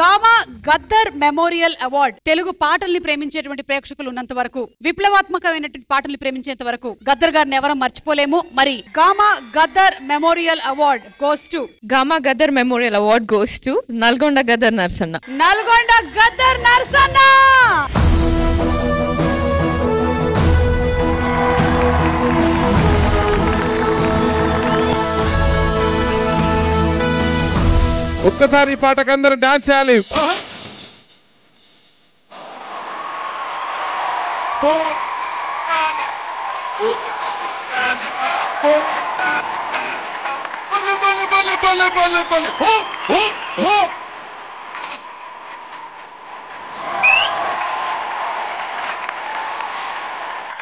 Gamma Gaddar memorial award. Telugu పాటల్ని ప్రేమించేటువంటి ప్రేక్షకులు ఉన్నంత వరకు, విప్లవాత్మకమైనటువంటి పాటల్ని ప్రేమించేంత వరకు గద్దర్ గారిని ఎవరూ మర్చిపోలేము. మరి gamma Gaddar memorial award goes to gamma Gaddar memorial award goes to Nalgonda Gaddar Narsanna. Nalgonda Gaddar Narsanna. ఒక్కసారి పాటకు అందరూ డాన్స్ చేయాలి.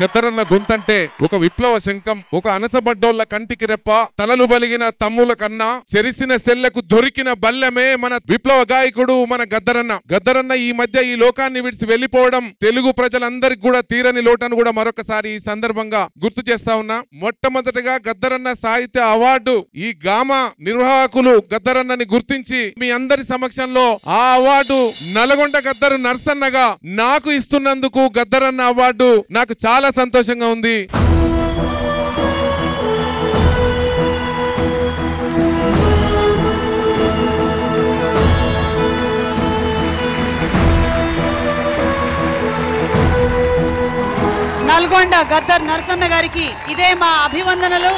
గద్దరన్న గొంతంటే ఒక విప్లవ శంఖం, ఒక అనసబడ్డోళ్ల కంటికి రెప్ప, తలలు బలిగిన తమ్ముల కన్నా చెరిసిన సెల్లకు దొరికిన బల్లెమే మన విప్లవ గాయకుడు మన గద్దరన్న. గద్దరన్న ఈ మధ్య ఈ లోకాన్ని విడిచి వెళ్లిపోవడం తెలుగు ప్రజలందరికీ కూడా తీరని లోటను కూడా మరొకసారి ఈ సందర్భంగా గుర్తు చేస్తా ఉన్నా. మొట్టమొదటిగా గద్దరన్న సాహిత్య అవార్డు ఈ గామా నిర్వాహకులు గద్దరన్నని గుర్తించి మీ అందరి సమక్షంలో ఆ అవార్డు నల్గొండ గద్దరు నర్సన్నగా నాకు ఇస్తున్నందుకు గద్దరన్న అవార్డు నాకు చాలా సంతోషంగా ఉంది. నల్గొండ గద్దర్ నర్సన్న గారికి ఇదే మా అభివందనలు.